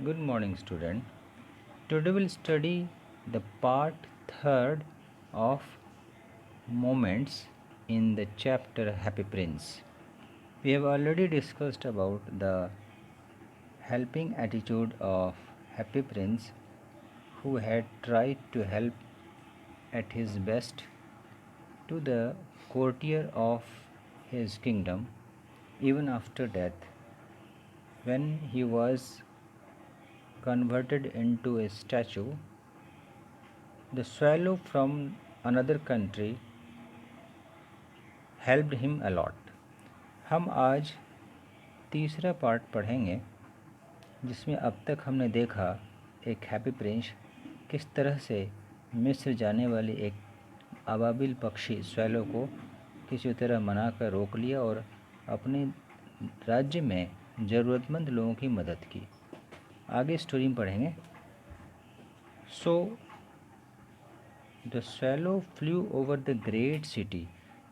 Good morning, student. Today we'll study the part third of moments in the chapter Happy Prince. We have already discussed about the helping attitude of Happy Prince who had tried to help at his best to the courtier of his kingdom even after death when he was converted into a statue. The swallow from another country helped him a lot. हम आज तीसरा part पढ़ेंगे जिसमें अब तक हमने देखा एक हैप्पी प्रिंस किस तरह से मिस्र जाने वाली एक अबाबिल पक्षी स्वैलो को किसी तरह मनाकर रोक लिया और अपने राज्य में ज़रूरतमंद लोगों की मदद की। आगे स्टोरी में पढ़ेंगे। सो The swallow flew over the great city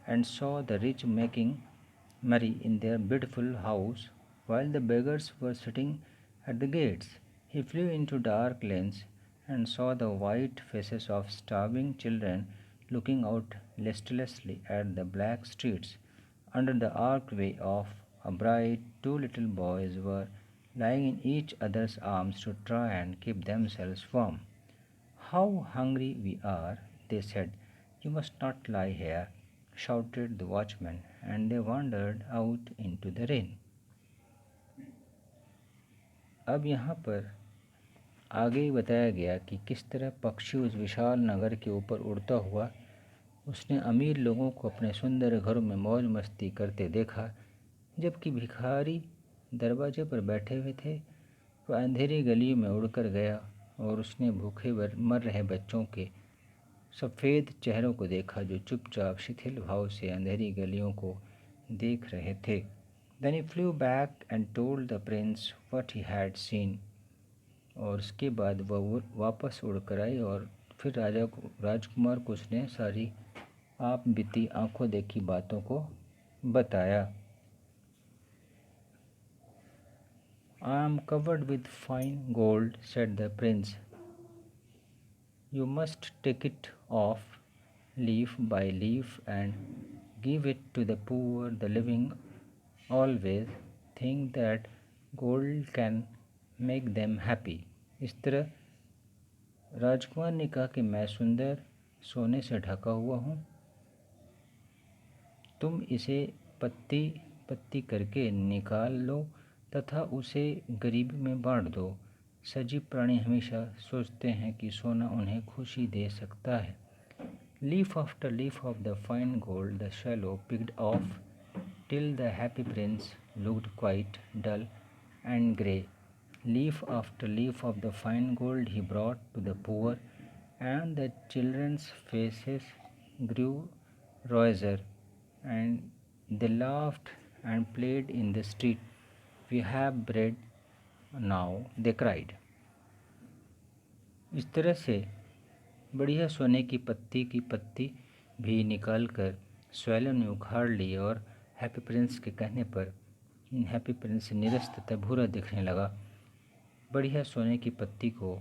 and saw the rich making merry in their beautiful house, while the beggars were sitting at the gates. He flew into dark lanes and saw the white faces of starving children looking out listlessly at the black streets. Under the archway of a bride, two little boys were lying in each other's arms to try and keep themselves warm. How hungry we are, they said. You must not lie here, shouted the watchman, and they wandered out into the rain. अब यहाँ पर आगे बताया गया कि किस तरह पक्षी उस विशाल नगर के ऊपर उड़ता हुआ उसने अमीर लोगों को अपने सुंदर घरों में मौज मस्ती करते देखा, जबकि भिखारी दरवाजे पर बैठे हुए थे। वह अंधेरी गलियों में उड़कर गया और उसने भूखे मर रहे बच्चों के सफ़ेद चेहरों को देखा जो चुपचाप शिथिल भाव से अंधेरी गलियों को देख रहे थे। Then he flew back and told the prince what he had seen. और उसके बाद वह वापस उड़कर आई और फिर राजकुमार को उसने सारी आप बीती आंखों देखी बातों को बताया। I am covered with fine gold, said the prince. You must take it off leaf by leaf and give it to the poor. The living always think that gold can make them happy. इस तरह राजकुमार ने कहा कि मैं सुंदर सोने से ढका हुआ हूँ, तुम इसे पत्ती पत्ती करके निकाल लो तथा उसे गरीबी में बांट दो। सजीव प्राणी हमेशा सोचते हैं कि सोना उन्हें खुशी दे सकता है। Leaf after leaf of the fine gold the shallow picked of till the happy prince looked quite dull and grey. Leaf after leaf of the fine gold he brought to the poor, and the children's faces grew rosier, and they laughed and played in the street. We have bread now, they cried. इस तरह से बढ़िया सोने की पत्ती भी निकाल कर स्वैलो ने उखाड़ ली और हैप्पी प्रिंस के कहने पर हैप्पी प्रिंस निरस तथा भूरा दिखने लगा। बढ़िया सोने की पत्ती को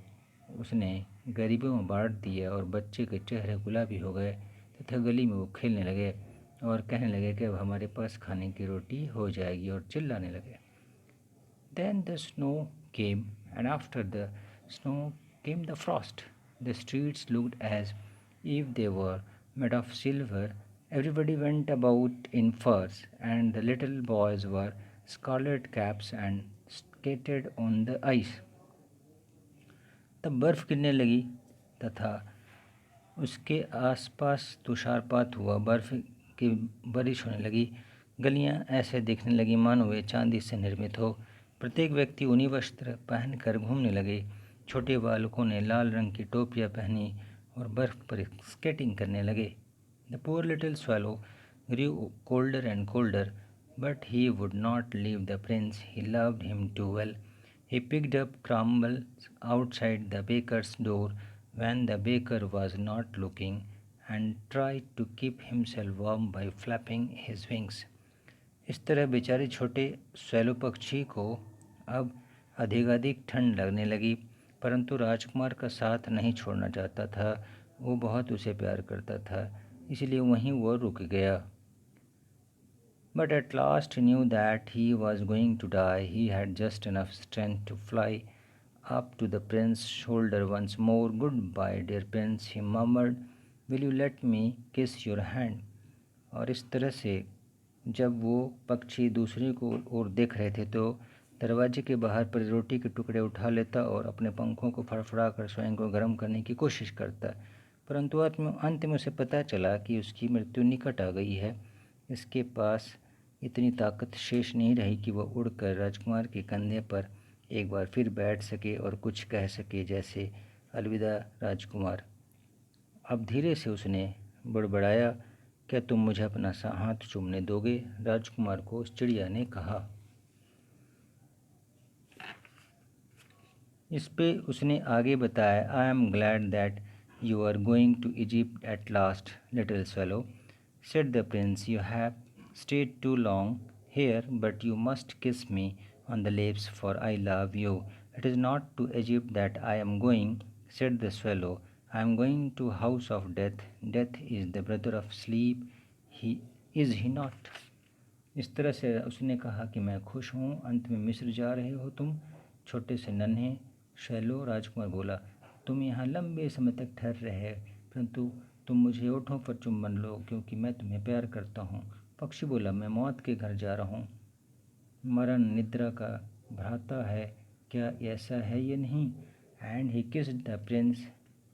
उसने गरीबों में बांट दिया और बच्चे के चेहरे गुलाबी हो गए तथा गली में वो खेलने लगे और कहने लगे कि अब हमारे पास खाने की रोटी हो जाएगी और चिल्लाने लगे। Then the snow came, and after the snow came the frost. The streets looked as if they were made of silver. Everybody went about in furs, and the little boys wore scarlet caps and skated on the ice. तब बर्फ़ गिरने लगी तथा उसके आसपास तुषारपात हुआ, बर्फ़ की बारिश होने लगी। गलियां ऐसे दिखने लगी मानो वे चांदी से निर्मित हो। प्रत्येक व्यक्ति ऊनी वस्त्र पहनकर घूमने लगे। छोटे बालकों ने लाल रंग की टोपियाँ पहनी और बर्फ़ पर स्केटिंग करने लगे। The poor little swallow grew colder and colder, but he would not leave the prince, he loved him too well. He picked up crumbles outside the baker's door when the baker was not looking and tried to keep himself warm by flapping his wings. इस तरह बेचारे छोटे swallow पक्षी को अब अधिकाधिक ठंड लगने लगी, परंतु राजकुमार का साथ नहीं छोड़ना चाहता था। वो बहुत उसे प्यार करता था, इसलिए वहीं वो रुक गया। But at last he knew that he was going to die. He had just enough strength to fly up to the prince's shoulder once more. "Goodbye, dear prince," he murmured. "Will you let me kiss your hand?" और इस तरह से जब वो पक्षी दूसरे को ओर देख रहे थे तो दरवाजे के बाहर पर रोटी के टुकड़े उठा लेता और अपने पंखों को फड़फड़ा कर स्वयं को गर्म करने की कोशिश करता, परंतु अंत में उसे पता चला कि उसकी मृत्यु निकट आ गई है। इसके पास इतनी ताकत शेष नहीं रही कि वह उड़कर राजकुमार के कंधे पर एक बार फिर बैठ सके और कुछ कह सके, जैसे अलविदा राजकुमार। अब धीरे से उसने बड़बड़ाया, "क्या तुम मुझे अपना हाथ चूमने दोगे?" राजकुमार को उस चिड़िया ने कहा। इस पे उसने आगे बताया, "I am glad that you are going to Egypt at last, little swallow," said the prince. "You have stayed too long here, but you must kiss me on the lips, for I love you." "It is not to Egypt that I am going," said the swallow. "I am going to house of death. Death is the brother of sleep, is he not?" इस तरह से उसने कहा कि मैं खुश हूँ, अंत में मिस्र जा रहे हो तुम, छोटे से नन्हे शैलो। राजकुमार बोला, "तुम यहाँ लंबे समय तक ठहर रहे, परंतु तुम मुझे ओठों पर चुम्बन लो, क्योंकि मैं तुम्हें प्यार करता हूँ।" पक्षी बोला, "मैं मौत के घर जा रहा हूँ, मरण निद्रा का भ्राता है, क्या ऐसा है या नहीं?" And he kissed the Prince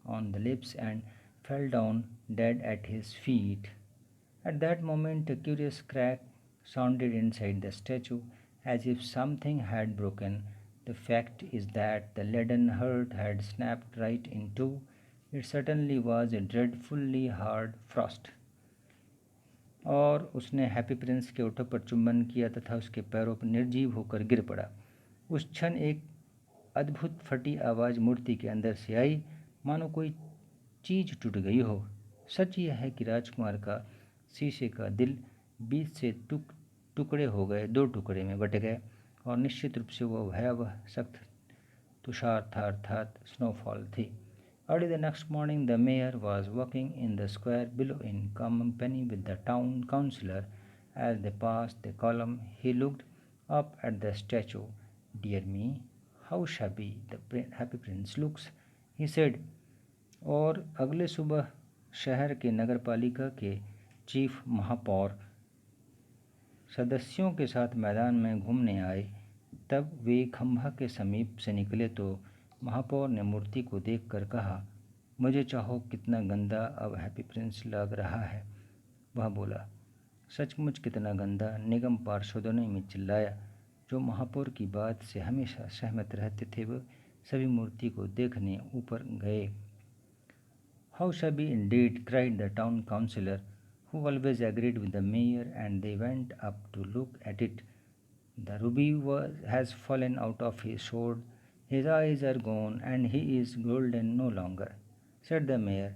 on the lips and fell down dead at his feet. At that moment, a curious crack sounded inside the statue, as if something had broken. The fact is that the leaden heart had snapped right in two. It certainly was a dreadfully hard frost. और उसने happy Prince के ओठों पर चुंबन किया तथा उसके पैरों पर निर्जीव होकर गिर पड़ा। उस क्षण एक अद्भुत फटी आवाज़ मूर्ति के अंदर से आई, मानो कोई चीज़ टूट गई हो। सच यह है कि राजकुमार का शीशे का दिल बीच से टुकड़े हो गए, 2 टुकड़े में बट गए, और निश्चित रूप से वह भयावह सख्त तुषार था, अर्थात स्नोफॉल थी। Early the next morning, the mayor was walking in the square below in company with the town councillor. As they passed the column, he looked up at the statue. "Dear me, how shabby the happy prince looks," he said. और अगले सुबह शहर के नगरपालिका के chief महापौर सदस्यों के साथ मैदान में घूमने आए। तब वे खंभा के समीप से निकले तो महापौर ने मूर्ति को देखकर कहा, "मुझे चाहो कितना गंदा अब हैप्पी प्रिंस लग रहा है।" वह बोला, "सचमुच कितना गंदा," निगम पार्षदों ने में चिल्लाया। जो महापौर की बात से हमेशा सहमत रहते थे वह सभी मूर्ति को देखने ऊपर गए। "How shabby indeed," cried the town councillor, who always agreed with the mayor, and they went up to look at it. "The ruby has fallen out of his sword, his eyes are gone, and he is golden no longer," said the mayor.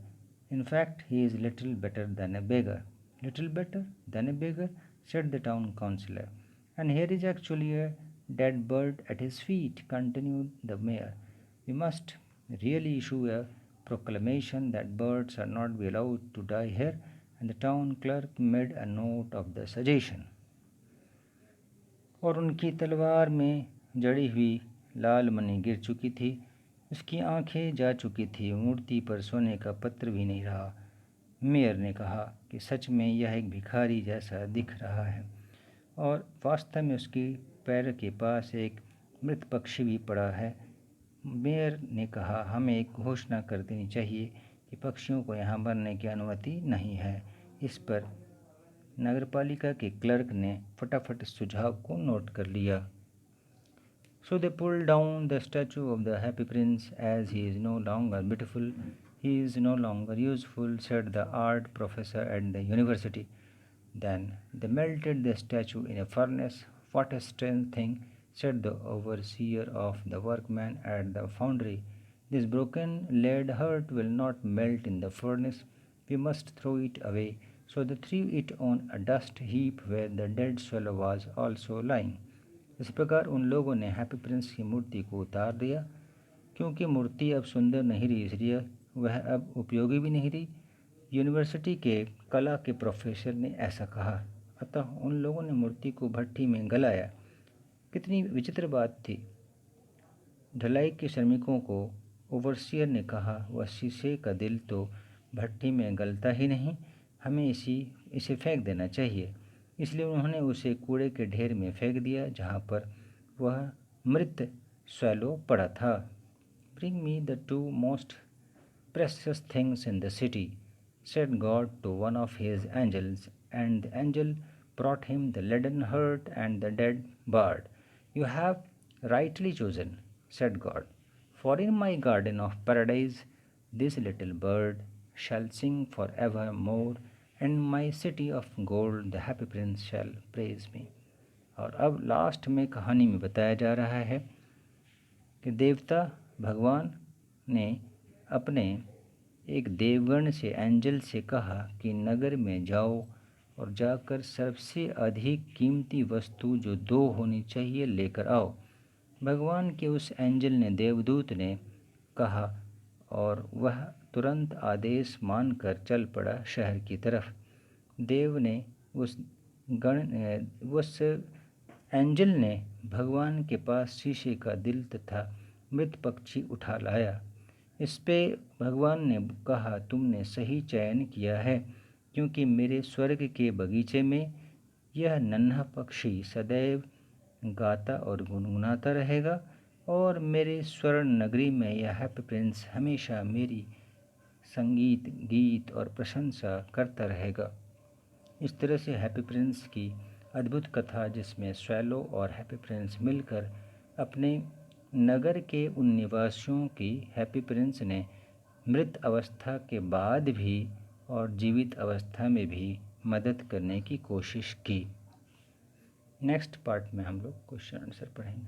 "In fact, he is little better than a beggar." "Little better than a beggar," said the town councillor. "And here is actually a dead bird at his feet," continued the mayor. "We must really issue a proclamation that birds are not be allowed to die here," and the town clerk made a note of the suggestion. और उनकी तलवार में जड़ी हुई लाल मणि गिर चुकी थी, उसकी आंखें जा चुकी थी, मूर्ति पर सोने का पत्र भी नहीं रहा। मेयर ने कहा कि सच में यह एक भिखारी जैसा दिख रहा है, और वास्तव में उसकी पैर के पास एक मृत पक्षी भी पड़ा है। मेयर ने कहा, "हमें एक घोषणा कर देनी चाहिए कि पक्षियों को यहाँ मरने की अनुमति नहीं है।" इस पर नगरपालिका के क्लर्क ने फटाफट सुझाव को नोट कर लिया। So they pulled down the statue of the happy prince. "As he is no longer beautiful, he is no longer useful," said the art professor at the university. Then they melted the statue in a furnace. "What a strange thing," said the overseer of the workmen at the foundry. "This broken lead heart will not melt in the furnace. We must throw it away." So they threw it on a dust heap where the dead swallow was also lying. इस प्रकार उन लोगों ने happy Prince की मूर्ति को उतार दिया। क्योंकि मूर्ति अब सुंदर नहीं रही, इसलिए वह अब उपयोगी भी नहीं रही। यूनिवर्सिटी के कला के प्रोफेसर ने ऐसा कहा। अतः उन लोगों ने मूर्ति को भट्ठी में गलाया। कितनी विचित्र बात थी। ढलाई के श्रमिकों को ओवरसियर ने कहा, वह शीशे का दिल तो भट्ठी में गलता ही नहीं, हमें इसे फेंक देना चाहिए। इसलिए उन्होंने उसे कूड़े के ढेर में फेंक दिया, जहाँ पर वह मृत स्वैलो पड़ा था। Bring me the two most precious things in the city, said God to one of his angels, and the angel brought him the leaden heart and the dead bird. You have rightly chosen, said God, for in my garden of paradise this little bird shall sing for evermore, and my city of gold the happy prince shall praise me. और अब last में कहानी में बताया जा रहा है कि देवता भगवान ने अपने एक देवगण से, एंजल से कहा कि नगर में जाओ और जाकर सबसे अधिक कीमती वस्तु जो 2 होनी चाहिए लेकर आओ। भगवान के उस एंजल ने, देवदूत ने कहा और वह तुरंत आदेश मानकर चल पड़ा शहर की तरफ। देव ने उस एंजल ने भगवान के पास शीशे का दिल तथा मृत पक्षी उठा लाया। इस पे भगवान ने कहा, तुमने सही चयन किया है, क्योंकि मेरे स्वर्ग के बगीचे में यह नन्हा पक्षी सदैव गाता और गुनगुनाता रहेगा, और मेरे स्वर्ण नगरी में यह हैप्पी प्रिंस हमेशा मेरी संगीत, गीत और प्रशंसा करता रहेगा। इस तरह से हैप्पी प्रिंस की अद्भुत कथा, जिसमें स्वैलो और हैप्पी प्रिंस मिलकर अपने नगर के उन निवासियों की हैप्पी प्रिंस ने मृत अवस्था के बाद भी और जीवित अवस्था में भी मदद करने की कोशिश की। नेक्स्ट पार्ट में हम लोग क्वेश्चन आंसर पढ़ेंगे।